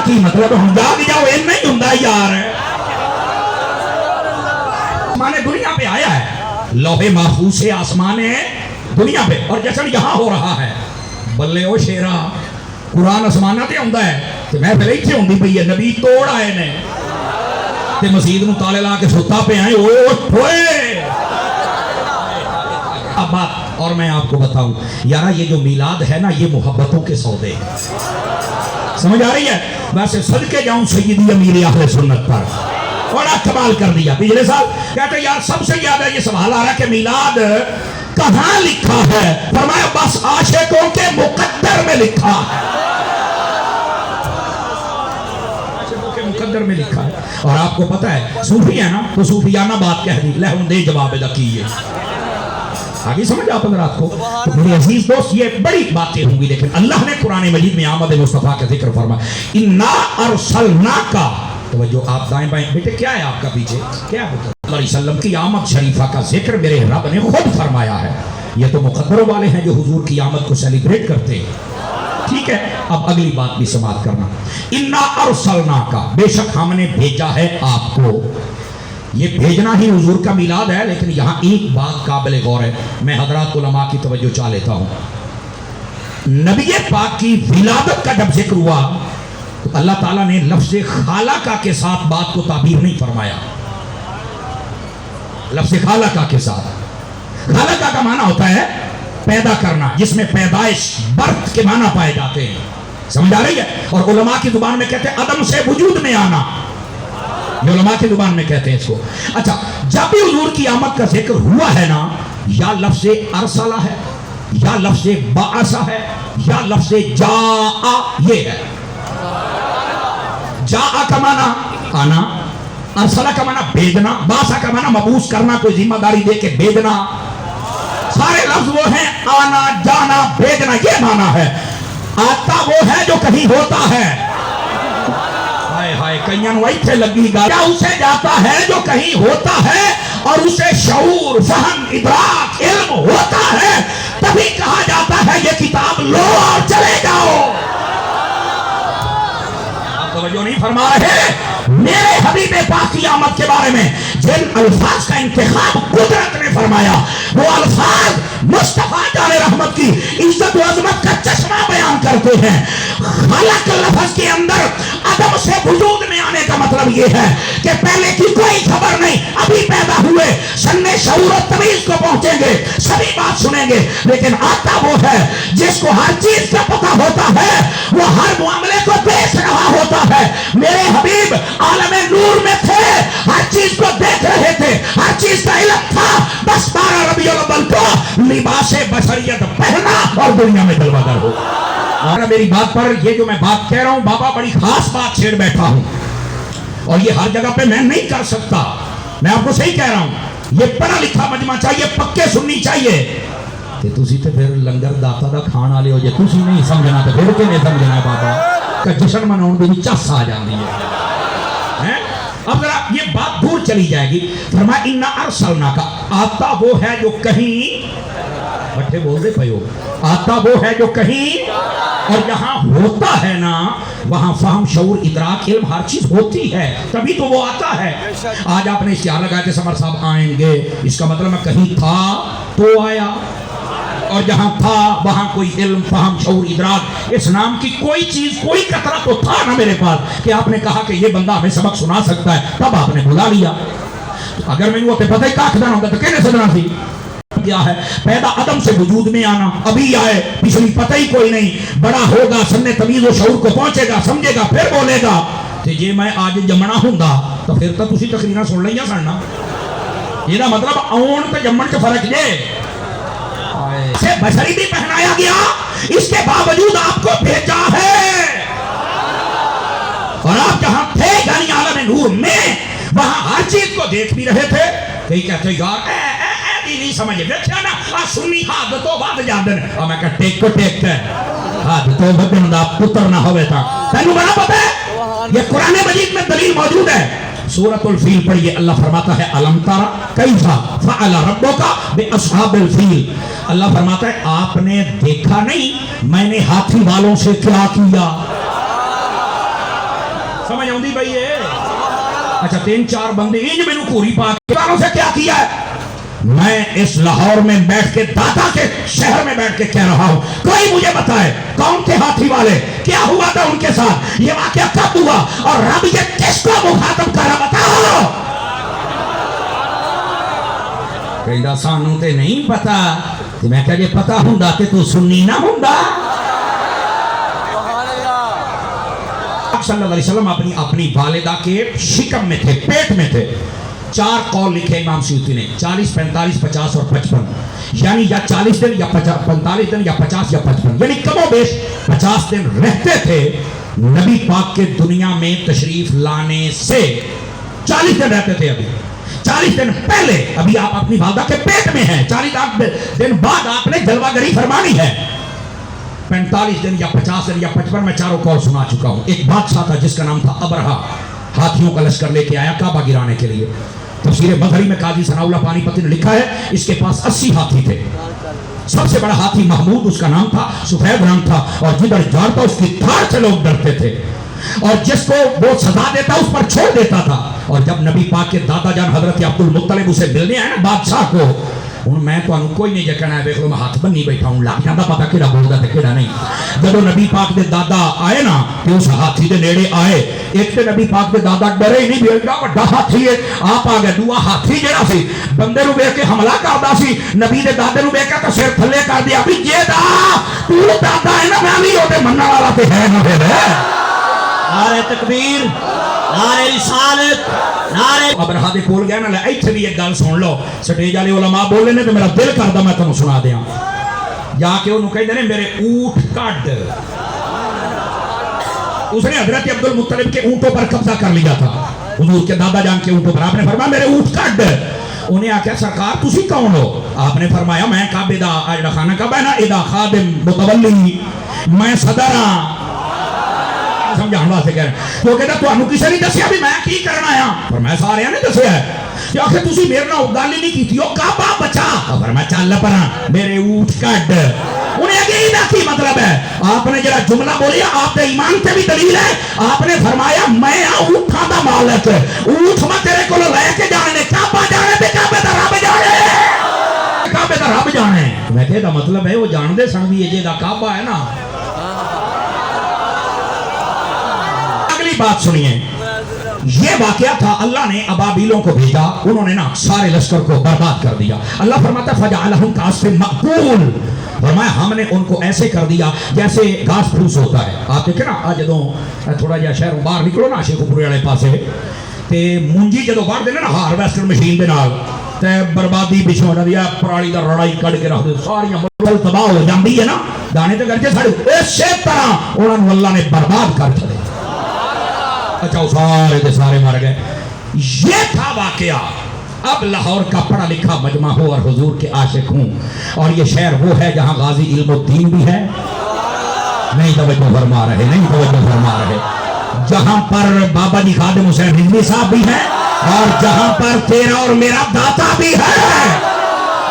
کی مطلب ہم جاگ جاؤ یہ نہیں ہوں یار. آسمان دنیا پہ آیا ہے, لوح محفوظ سے آسمان دنیا پہ, اور جشن یہاں ہو رہا ہے. بلے او شیرا قرآن آسمانہ تے ہوندا ہے تے میں پھر ایتھے ہوندی پئی ہے. نبی توڑ آئے نے تے مسجد نو تالے لا کے ستا پہ آئے. اوئے اب بات اور میں آپ کو بتاؤں یارا, یہ جو میلاد ہے نا یہ محبتوں کے سودے ہیں. سمجھ آ رہی ہے؟ ویسے صدقے جاؤں سیدی امیر اہل سنت پر, بڑا کمال کر دیا. پچھلے سال کہتے یار سب سے زیادہ یہ سوال آ رہا کہ میلاد کہاں لکھا ہے؟ فرمایا بس عاشقوں کے مقدر میں لکھا ہے. عاشقوں کے مقدر میں لکھا ہے. اور آپ کو پتہ ہے صوفی ہے نا, تو صوفیانہ بات کہہ دی لہم دے جواب ادا کیے. آگے سمجھ آپ رات کو. تو میرے عزیز دوست یہ بڑی باتیں ہوں گی, لیکن اللہ نے قرآن مجید میں آمد مصطفیٰ کا ذکر فرمایا انا ارسلناکا. توجہ آپ دائیں بائیں, بیٹے کیا ہے آپ کا پیچھے کیا ہے؟ صلی اللہ علیہ وسلم کی آمد شریفہ کا ذکر میرے رب نے خود فرمایا ہے. یہ تو مقدروں والے ہیں جو حضور کی آمد کو سیلیبریٹ کرتے ہیں. ٹھیک ہے, اب اگلی بات بھی سماعت کرنا. انا ارسلناکا, بے شک ہم نے بھیجا ہے آپ کو. یہ بھیجنا ہی حضور کا میلاد ہے, لیکن یہاں ایک بات قابل غور ہے, میں حضرات علماء کی توجہ چاہ لیتا ہوں. نبی پاک کی ولادت کا جب ذکر ہوا تو اللہ تعالیٰ نے لفظ خالقہ کے ساتھ بات کو تعبیر نہیں فرمایا. لفظ خالقہ کے ساتھ, خالقہ کا معنی ہوتا ہے پیدا کرنا, جس میں پیدائش برت کے معنی پائے جاتے ہیں. سمجھ آ رہی ہے؟ اور علماء کی زبان میں کہتے ہیں عدم سے وجود میں آنا, یہ علماء کی زبان میں کہتے ہیں اس کو. اچھا, جب بھی حضور کی آمد کا ذکر ہوا ہے نا, یا لفظ ارسلہ ہے, یا لفظ بعثہ ہے, یا لفظ جاء, یہ ہے. جاء کا معنی آنا, ارسلہ کا معنی بھیجنا, بعثہ کا معنی مبعوث کرنا, کوئی ذمہ داری دے کے بھیجنا. سارے لفظ وہ ہیں آنا, جانا, بھیجنا, یہ معنی ہے. آتا وہ ہے جو کہیں ہوتا ہے. ہائے ہائے, کئیان وہی تھے لگی گا. کیا اسے جاتا ہے جو کہیں ہوتا ہے, اور اسے شعور, فہم, ادراک, علم ہوتا ہے, تبھی کہا جاتا ہے یہ کتاب لو اور چلے جاؤ. آپ توجہ نہیں فرما رہے. میرے حبیب پاک کی آمد کے بارے میں جن الفاظ کا انتخاب قدرت نے فرمایا, وہ الفاظ مصطفیٰ جان رحمت کی عزت و عظمت کا چشمہ بیان کرتے ہیں. خلق لفظ کے اندر عدم سے وجود میں آنے کا مطلب یہ ہے کہ پہلے کی کوئی خبر نہیں, ابھی پیدا ہوئے, سننے شعور و تمیز کو پہنچیں گے, سبھی بات سنیں گے, لیکن آتا وہ ہے جس کو ہر چیز کا پتہ ہوتا ہے, وہ ہر معاملے کو دیکھ رہا ہوتا ہے. میرے حبیب عالم نور میں تھے, ہر چیز کو دیکھ رہے تھے, ہر چیز کا علم تھا, بس 12 ربیع الاول کو لباس بشریت پہنا اور دنیا میں جلوہ گر ہو. اور میری بات پر یہ جو میں بات کہہ رہا ہوں, بابا بڑی خاص بات چھیڑ بیٹھا ہوں, اور یہ ہر جگہ پہ میں نہیں کر سکتا. میں آپ کو صحیح کہہ رہا ہوں, یہ پڑھا لکھا مجمع چاہیے, پکے سننی چاہیے. کہ تسی تے پھر لنگر داتا دا کھان والے ہو جے, تسی نہیں سمجھنا تو پھر نہیں سمجھنا ہے بابا. کہ جشن مناؤن بھی چس آ جاندی ہے. اب ذرا یہ بات دور چلی جائے گی. فرمایا انا ارسلناکا, آتا وہ ہے جو کہیں, بٹھے بول دے پہو, آتا وہ ہے جو کہیں, اور جہاں ہوتا ہے نا وہاں فہم, شعور, ادراک, علم, ہر چیز ہوتی ہے, تبھی تو وہ آتا ہے. آج آپ نے اشتہار لگایا کہ سمر صاحب آئیں گے, اس کا مطلب میں کہیں تھا تو آیا, اور جہاں تھا وہاں کوئی علم, فہم, شعور, ادراک, اس نام کی کوئی چیز, کوئی قطرہ تو تھا نا میرے پاس کہ آپ نے کہا کہ یہ بندہ ہمیں سبق سنا سکتا ہے, تب آپ نے بلا لیا. اگر میں وہ پتہ ہی کاکھدان ہوگا تو کہنے سدنا تھی. کیا ہے پیدا عدم سے وجود میں آنا, ابھی آئے, پچھلی پتہ ہی کوئی نہیں, بڑا ہوگا, سننے تمیز و شعور کو پہنچے گا, سمجھے گا, پھر بولے گا. تو یہ میں آج جمنا ہوں گا تو پھر تو تسی تقریرہ سن لیں یا سننا. یہ نا مطلب آن تے جمن کے فرق جے سے بشری بھی پہنایا گیا, اس کے باوجود آپ کو بھیجا ہے. اور آپ جہاں تھے یعنی عالم نور میں, وہاں ہر چیز کو دیکھ بھی رہے تھے. کئی کہتے یار نہیں سمجھے, دیکھیا نا سنی حد تو بات جاندن, اور میں کہا ٹیک کو ٹیکتا ہے, حد تو بدن دا پتر نہ ہوئے تھا. تینوں بڑا پتہ ہے یہ قرآن مجید میں دلیل موجود ہے. سورۃ الفیل پڑھیے, اللہ فرماتا ہے الم تر کیف فعل ربک باصحاب الفیل. اللہ فرماتا ہے آپ نے دیکھا نہیں میں نے ہاتھی والوں سے کیا کیا. समझ आउंदी पई है? अच्छा 3-4 बंदे इंज मैनू घूरी पा के कानों से क्या किया है? मैं इस लाहौर में बैठ के दादा के शहर में बैठ के कह रहा हूं, कोई मुझे बताए कौन थे हाथी वाले, क्या हुआ था उनके साथ, ये वाकया कब हुआ और रब ये किसको मुखातब कर रहा, बताओ। कहता सानू ते नहीं पता, ते मैं कह जे पता हुंदा ते तू सुन्नी ना हुंदा। सल्लल्लाहु अलैहि वसल्लम अपनी अपनी वालिदा के शिकम में थे, पेट में थे। 4 कौल लिखे इमाम सूती ने, 40, 45, 50 और 55, यानी या 40 दिन या 45 दिन या 50 या 55, यानी कमोबेश 50 दिन रहते थे नबी पाक के दुनिया में तशरीफ लाने से। 40 दिन रहते थे। अभी 40 दिन पहले अभी आप अपनी वालिदा के पेट में हैं, 40 दिन बाद आपने जलवागरी फरमानी है। 45 दिन या 50 दिन या 55 में चारों कौल सुना चुका हूं। एक बादशाह था जिसका नाम था अबरहा, हाथियों का लश्कर लेके आया काबा गिराने के लिए। तफसीर मगहरी में काजी सनाउल्लाह पानीपति ने लिखा है इसके पास 80 हाथी थे। सबसे बड़ा हाथी महमूद उसका नाम था, सफेद रंग था, और जिधर जाता उसकी धार से लोग डरते थे, और जिसको वो सजा देता उस पर छोड़ देता था। और जब नबी पाक के दादा जान हजरत अब्दुल मुत्तलिब उसे मिलने आए ना बादशाह को, हूँ मैं तुहानू कोई नहीं कहना है, देख लो मैं हाथ बन्नी बैठा हूँ, लग जाता पता किहड़ा बोलदा ते किहड़ा नहीं। जब नबी पाक के दादा आए ना तो उस हाथी के नेड़े आए, एक तो नबी पाक के दादा डरे ही नहीं भी एडा वड्डा हाथी है, आप आ गए। दूआ हाथी जिहड़ा सी बंदे नूं वेख के हमला करदा सी, नबी दे दादे नूं वेख के तो सिर थल्ले कर दिया भी जे दा तू दादा है ना मैं भी ओदे मनण वाला ते है ना। फिर नारे तकबीर, नारे रिसालत, नारे। अबरहा दे कोल गया ना, इत्थे भी एक गल सुन लो, स्टेज वाले उलमा बोले ने तो मेरा दिल करदा मैं तुहानू सुना दियां। जाके उन्होंने कहते ने मेरे ऊंट काट। उसने हजरत अब्दुल मुत्तलिब के ऊंटों पर कब्जा कर लिया था, हुजूर के दादा जान के ऊंटों पर। आपने फरमाया मेरे ऊंट काट। उन्हें आख्या सरकार तुसी कौन हो? आपने फरमाया मैं काबे दा जेड़ा खाना काबा है ना इदा खादिम मुतवल्ली, मैं सदर हां। समझाने वास्ते कह रहे तो कहता तुहानू किसी ने दसिया भी मैं की करना आया? पर मैं सारे ने दसिया है। आखिर तुसी मेरे नाल गल ही नहीं कीती, ओ काबा बचा। पर मैं चल परा मेरे ऊंट काट। उन्हें अगे इदा की मतलब है? आपने जरा जुमला बोलिया आपके ईमान से भी दलील है। आपने फरमाया मैं ऊंटा दा मालिक, ऊंट मैं तेरे को लेके जाने, काबा जाने ते काबे दा रब जाने, काबे दा रब जाने। मैं कहता मतलब है वो जानते सन भी ये दा काबा है ना। बात सुनिए, ये वाकया था, अल्लाह ने अबाबीलों को भेजा, उन्होंने ना सारे लश्कर को बर्बाद कर दिया। अल्लाह फरमाता फजअलहुम कास्फिन मअकूल, फरमाया हमने उनको ऐसे कर दिया जैसे घास फूस होता है। आप देखे ना आज जदों थोड़ा जिहा शहरों बाहर निकलो ना शेखुपुरे वाले पासे ते मुंजी जदों वढ़दे ने ना हार्वेस्टर मशीन दे नाल ते बर्बादी पिछों जांदी है, पराली दा रड़ा ही कढ के रख दे, सारियां मुल्क तबाह हो जांदी है ना, दाने ते करके साडे इसे तरह उन्हां नूं अल्लाह ने बर्बाद कर छड़े। अच्छा वो सारे के सारे मर गए। ये था वाकया। अब लाहौर का पढ़ा लिखा मजमा हो और हुजूर के आशिक हूँ, और ये शहर वो है जहाँ गाजी इल्मुद्दीन भी है, नहीं तवज्जो फरमा रहे, नहीं तवज्जो फरमा रहे, जहाँ पर बाबा जी खादिम हुसैन रिजवी साहब भी है, और जहाँ पर तेरा और मेरा दाता भी है।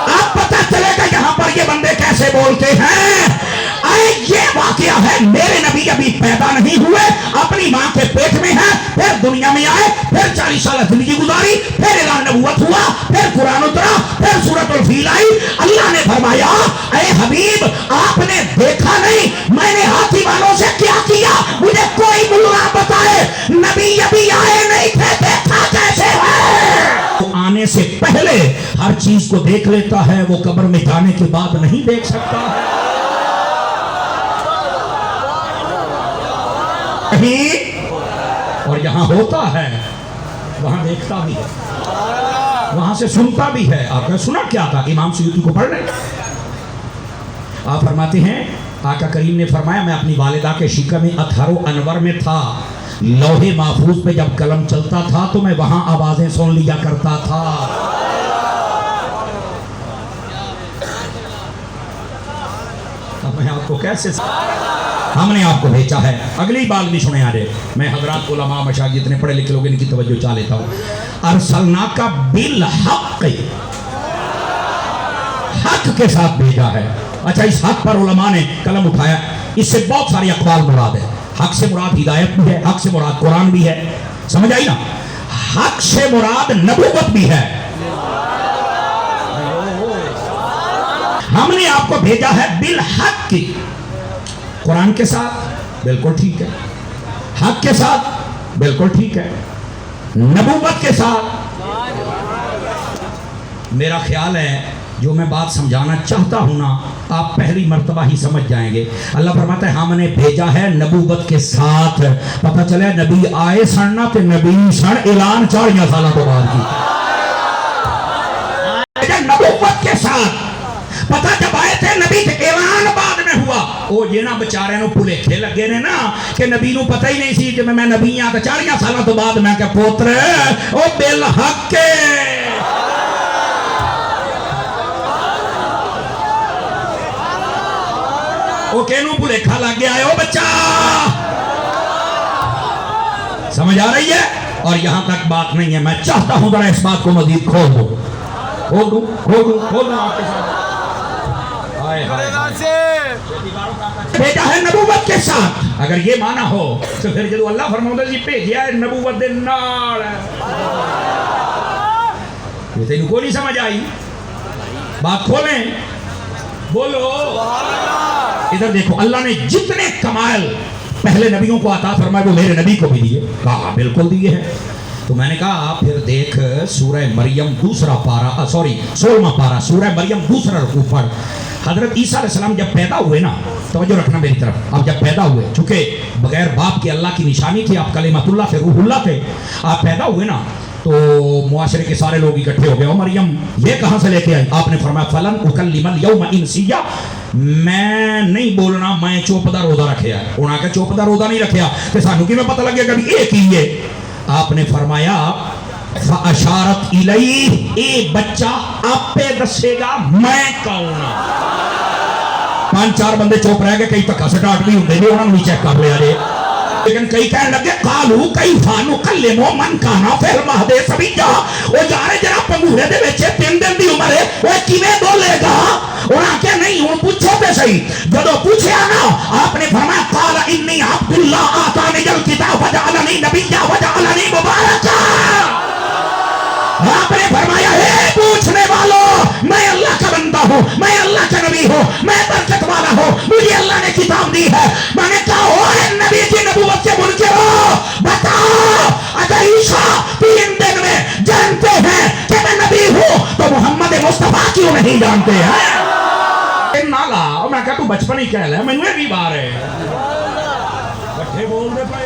अब पता चलेगा यहाँ पर ये बंदे कैसे बोलते हैं। ये वाकया है, मेरे नबी अभी पैदा नहीं हुए, अपनी मां के पेट में है, फिर दुनिया में आए, फिर 40 साल जिंदगी गुजारी, फिर ऐलान नबूवत हुआ, फिर कुरान उतरा, फिर सूरतुल फील आई। अल्लाह ने फरमाया ऐ हबीब आपने देखा नहीं मैंने हाथी वालों से क्या किया, मुझे कोई मुल्ला बताए, नबी अभी आए नहीं थे, देखा कैसे है। तो आने से पहले हर चीज को देख लेता है, वो कब्र में जाने के बाद नहीं देख सकता है। और यहाँ होता है वहां देखता भी है, वहां से सुनता भी है। आपने सुना क्या था? इमाम सुयूती को पढ़ रहे, आप फरमाते हैं आका करीम ने फरमाया मैं अपनी वालिदा के शिकम में अतहरो अनवर में था, लौहे महफूज पे जब कलम चलता था तो मैं वहां आवाजें सुन लिया करता था। अब मैं आपको कैसे हमने आपको भेजा है। अगली बात भी सुने आ रहे, मैं हजरात उलमा मशाइख जितने पढ़े लिखे लोग इनकी तवज्जो चाह लेता हूँ। अरसलना का बिल हक के साथ भेजा है। अच्छा इस हक पर उलमा ने कलम उठाया, इससे बहुत सारी अक़वाल मुराद है। हक से मुराद हिदायत भी है, हक से मुराद कुरान भी है, समझ आई ना। हक से मुराद नबूवत भी है। हमने आपको भेजा है बिल हक की, कुरान के साथ बिल्कुल ठीक है, हक के साथ बिल्कुल ठीक है, नबूवत के साथ। मेरा ख्याल है जो मैं बात समझाना चाहता हूं ना, आप पहली मर्तबा ही समझ जाएंगे। अल्लाह फरमाता है हमने भेजा है नबूवत के साथ। पता चले नबी आए सड़ना तो नबी सड़ ऐलान 4 साल तो बाद की नबूवत के साथ। पता जब आए थे नबी थे, ऐलान बाद में हुआ। ओ ये ना बेचारे नु भुलेखे लगे ने ना कि नबी नु पता ही नहीं सी कि मैं नबी हां। 4 साल तो बाद मैं क्या पुत्र ओ बिल हक के ओ केनू भुलेखा लग गया है ओ बच्चा, समझ आ रही है। और यहां तक बात नहीं है, मैं चाहता हूं जरा इस बात को मजीद खोल दो, खोल दो आपके साथ। भेजा है नबूवत के साथ। अगर ये माना हो तो फिर जो अल्लाह फरमाता जी भेजा है नबूवत दे नाल, ये तेनू कोई नहीं समझ आई। बात खोलें, बोलो। इधर देखो, अल्लाह ने जितने कमाल पहले नबियों को अता फरमाए वो मेरे नबी को भी दिए। कहा बिल्कुल दिए हैं। तो मैंने कहा फिर देख सूरह मरियम दूसरा पारा, सॉरी 16वां पारा, सूरह मरियम दूसरा रुकू पढ़। हजरत ईसा अलैहिस्सलाम जब पैदा हुए ना, तवज्जो रखना मेरी तरफ, अब जब पैदा हुए, चूंकि बगैर बाप के अल्लाह की निशानी थी, आप कलिमतुल्लाह थे, रूहुल्लाह थे, आप पैदा हुए ना तो मुआशरे के सारे लोग इकट्ठे हो गए। और मरियम ये कहाँ से लेके आई? आपने फरमाया फलन उकल्लिमल यौमा इंसिया, मैं नहीं बोलना, मैं चौपदा रोजा रखिया। उन्होंने कहा चौपदा रोजा नहीं रखिया तो सानू कि पता लगे कभी एक ही है। आपने फरमाया फअशारत इलैहि, ए बच्चा आपे दसेगा मैं कौन। 5-4 बंदे चुप रह गए, कई धक्का सटाट भी होंगे जी, उन्होंने चेक कर लिया जे। लेकिन कई कहने लगे कालू कई फानू कल्लिमो मन काना फिर महदे सभी जा। वो यार जरा पंगूरे दे विच 3 दिन दी उम्र है, वो किवें बोलेगा? उन्होंने क्या नहीं हूं पूछो तो सही। जदों पूछया ना आपने फरमाया काला इन्नी अब्दुल्लाह आतानिल किताब वजअलनी नबिय्या वजअलनी मुबारका। आपने फरमाया हे पूछने वालों, मैं अल्लाह का बंदा हूँ, मैं अल्लाह का नबी हूँ, मैं बरकत वाला हूँ, मुझे अल्लाह ने किताब दी है। मैंने कहा ओए नबी की नबूवत से मुनकिर हो, बताओ अगर ईसा 3 दिन में जानते हैं कि मैं नबी हूँ तो मोहम्मद मुस्तफा क्यों नहीं जानते हैं? नाला मैं कहा तू बचपन ही कह ले, मैंने भी बार है बोल दे पाए।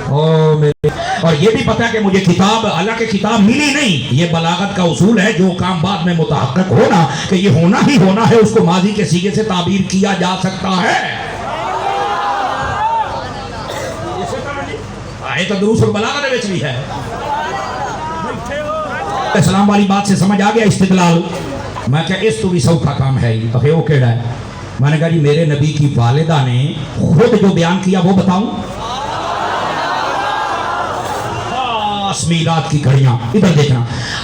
ओ मेरे, और ये भी पता है कि मुझे किताब अल्लाह की किताब मिली नहीं। ये बलागत का उसूल है, जो काम बाद में मुतहक्किक होना कि ये होना ही होना है, उसको माजी के सीगे से ताबीर किया जा सकता है। आए तो दुरूस और बलागत में भी है। सलाम वाली बात से समझ आ गया इस्तिदलाल। मैं क्या इस तो भी सौखा काम है ही। वो केड़ा है? मैंने कहा जी मेरे नबी की वालिदा ने खुद जो बयान किया वो बताऊं। मीरात की घड़ियां, इधर देखना,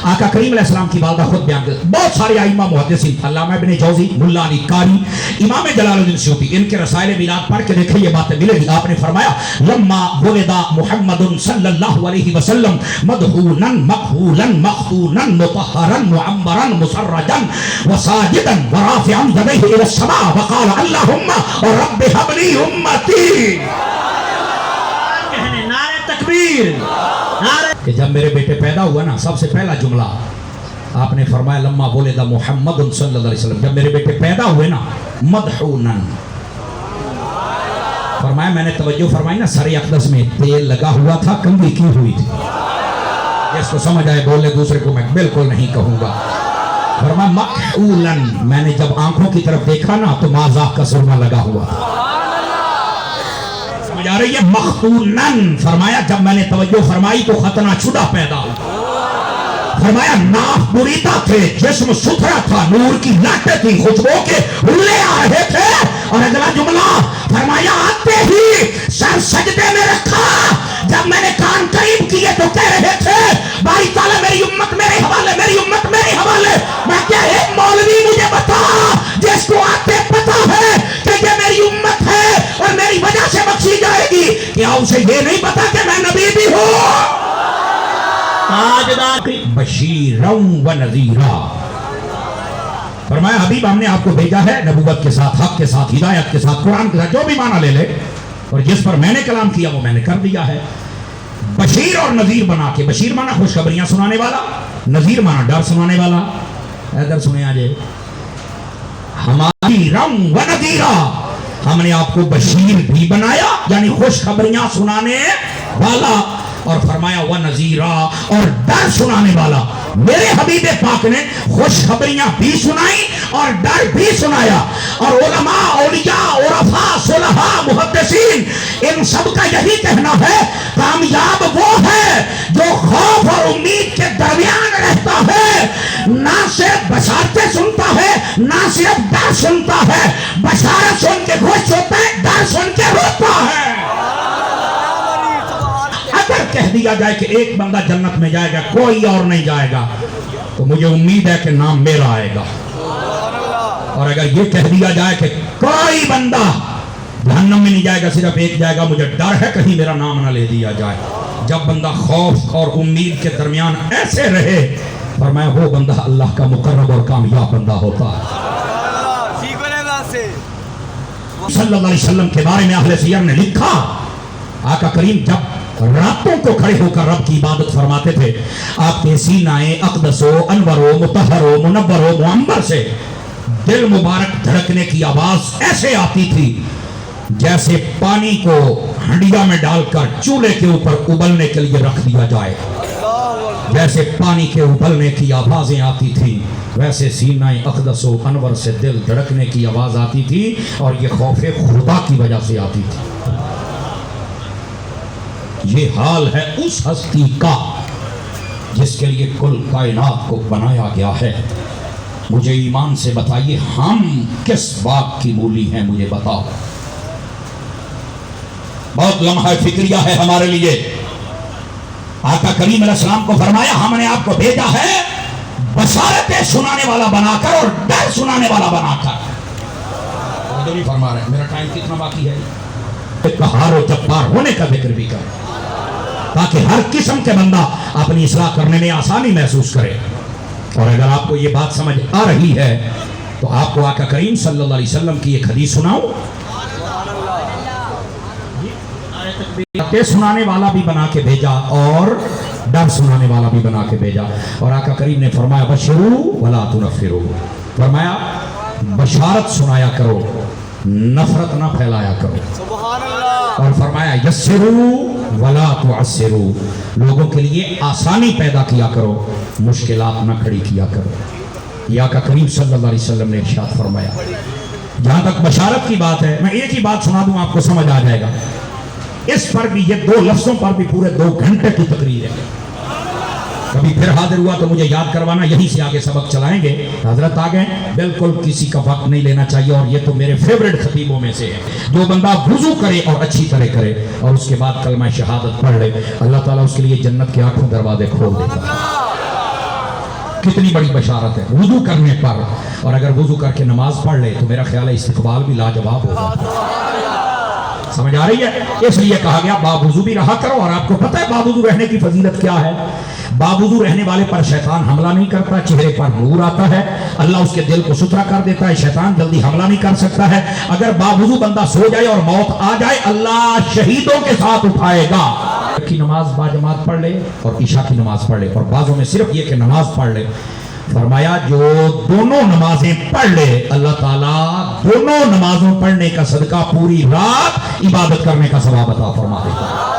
आका करीम अलैहिस्सलाम की वालिदा खुद बयान कर। बहुत सारे आइमा मुहद्दिसीन, अल्लामा इब्न जौजी, मुल्ला अली कारी, इमाम जलालुद्दीन सूती, इनके रसाइल मीरात पढ़ के देखें, ये बातें मिलेगी। आपने फरमाया लम्मा वुलिदा मुहम्मदुन सल्लल्लाहु अलैहि वसल्लम मदहूनन मखहूलन मखतूनन मुतहहरन मुअम्मरन मुसर्रजन वसाजिदन वराफिअन यदैहि इला समा वक़ाल अल्लाहुम्मा रब्बि हबली उम्मती। कहने नारे तकबीर, कि जब मेरे बेटे पैदा हुआ ना, सबसे पहला जुमला आपने फरमाया लम्मा वुलिदा मुहम्मदुन सल्लल्लाहु अलैहि वसल्लम, जब मेरे बेटे पैदा हुए ना मदहूनन, फरमाया मैंने तवज्जो फरमाई ना, सर अक़दस में तेल लगा हुआ था, कंघी की हुई थी। जिसको समझ आए बोले, दूसरे को मैं बिल्कुल नहीं कहूंगा। फरमाया मखऊलन, मैंने जब आंखों की तरफ देखा ना तो माज़ा का सुरमा लगा हुआ था। जा रही है मखतूनन, फरमाया जब मैंने तवज्जो फरमाई तो खतना छुड़ा पैदा हुआ। फरमाया नाफ बुरीता थे, जिस्म सुथरा था, नूर की लाटें थी, खुशबू के हुल्ले आ रहे थे। और अगला जुमला फरमाया आते ही सर सजदे में रखा। जब मैंने कान करीब किए तो कह रहे थे बारी ताला मेरी उम्मत मेरे हवाले, मेरी उम्मत मेरे हवाले। मैं क्या एक मौलवी मुझे बता जिसको आते पता है कि ये मेरी उम्मत है, उसे ये नहीं पता कि मैं नबी भी हूं। बशीरम व नज़ीरा, फरमाया हबीब हमने आपको भेजा है नबूवत के साथ, हक के साथ, हिदायत के साथ, कुरान के साथ, जो भी माना ले ले, और जिस पर मैंने कलाम किया वो मैंने कर दिया है। बशीर और नज़ीर बना के, बशीर माना खुशखबरियां सुनाने वाला, नज़ीर माना डर सुनाने वाला। इधर सुने आज, हमारी रम व नज़ीरा, हमने आपको बशीर भी बनाया यानी खुशखबरियां सुनाने वाला, और फरमाया व नज़ीरा, और डर सुनाने वाला। मेरे हबीब पाक ने खुशखबरियां भी सुनाई और डर भी सुनाया। और उलमा, औलिया, उरफा, सुलहा, मुहद्दिसीन, इन सब का यही कहना है, कामयाब वो है जो खौफ और उम्मीद के दरमियान रहता है, ना सिर्फ बशारतें सुनता है, ना सिर्फ डर सुनता है। बशारत सुन के खुश होता है, डर सुन के रोता है। अगर कह दिया जाए कि एक बंदा जन्नत में जाएगा, कोई और नहीं जाएगा, तो मुझे उम्मीद है कि नाम मेरा आएगा। और अगर ये कह दिया जाए कि कोई बंदा जहन्नम में नहीं जाएगा, सिर्फ एक जाएगा, मुझे डर है कहीं मेरा नाम ना ले दिया जाए। जब बंदा खौफ और उम्मीद के दरमियान ऐसे रहे, फरमाया वो बंदा अल्लाह का मुकर्रब और कामयाब बंदा होता है। सल्लल्लाहु अलैहि वसल्लम के बारे में अहले सियर ने लिखा, आका करीम जब रातों को खड़े होकर रब की इबादत फरमाते थे, आपके सीनाए अक़दसो, अनवरो, मुतहरो, मुनव्वरो, मुअम्बर से दिल मुबारक धड़कने की आवाज ऐसे आती थी जैसे पानी को हंडिया में डालकर चूल्हे के ऊपर उबलने के लिए रख दिया जाए। जैसे पानी के उबलने की आवाजें आती थी, वैसे सीनाए अक़दसो, अनवर से दिल धड़कने की आवाज आती थी, और ये खौफे खुदा की वजह से आती थी। ये हाल है उस हस्ती का जिसके लिए कुल कायनात को बनाया गया है। मुझे ईमान से बताइए, हम किस बात की मूली हैं, मुझे बताओ। बहुत लम्हा फिक्रिया है हमारे लिए। आका करीम अलैहिस्सलाम को फरमाया हमने आपको भेजा है बशारतें सुनाने वाला बनाकर और डर सुनाने वाला बनाकर। तो नहीं फरमा रहे, मेरा टाइम कितना बाकी है? कहार और जब्बार होने का जिक्र भी कर, ताकि हर किस्म के बंदा अपनी इस्लाह करने में आसानी महसूस करे। और अगर आपको ये बात समझ आ रही है तो आपको आका करीम सल्लल्लाहु अलैहि वसल्लम की एक हदीस सुनाऊं। सुनाने वाला भी बना के भेजा और डर सुनाने वाला भी बना के भेजा। और आका करीम ने फरमाया बशरू वला तुनफिरू, फरमाया बशारत सुनाया करो, नफरत ना फैलाया करो। और फरमाया यस्सिरू वला तुअस्सिरू, लोगों के लिए आसानी पैदा किया करो, मुश्किलात ना खड़ी किया करो। या का करीम सल्लल्लाहु अलैहि वसल्लम ने इरशाद फरमाया। जहां तक बशारत की बात है, मैं एक ही बात सुना दूं, आपको समझ आ जाएगा। इस पर भी, ये दो लफ्जों पर भी पूरे 2 घंटे की तकरीर है। कभी फिर हाजिर हुआ तो मुझे याद करवाना, यहीं से आगे सबक चलाएंगे। हजरत आ गए, बिल्कुल किसी का वक्त नहीं लेना चाहिए। और ये तो मेरे फेवरेट खतीबों में से है। जो बंदा वुजू करे और अच्छी तरह करे और उसके बाद कलमा शहादत पढ़ ले, अल्लाह ताला उसके लिए जन्नत के 8 दरवाजे खोल देता। कितनी बड़ी बशारत है वुजू करने पर। और अगर वुजू करके नमाज पढ़ ले तो मेरा ख्याल है इस्तिकबाल भी लाजवाब होगा। समझ आ रही है? इसलिए कहा गया बावुजू भी रहा करो। और आपको पता है बावुजू रहने की फजीलत क्या है? बावुजू रहने वाले पर शैतान हमला नहीं करता, चेहरे पर नूर आता है, अल्लाह उसके दिल को सुथरा कर देता है, शैतान जल्दी हमला नहीं कर सकता है। अगर बावुजू बंदा सो जाए और मौत आ जाए, अल्लाह शहीदों के साथ उठाएगा। की नमाज बाजमात पढ़ ले और ईशा की नमाज पढ़ ले, और बाजों में सिर्फ ये कि नमाज पढ़ ले। फरमाया जो दोनों नमाजें पढ़ ले, अल्लाह ताला दोनों नमाजों पढ़ने का सदका पूरी रात इबादत करने का सवाब अता फरमा देता है।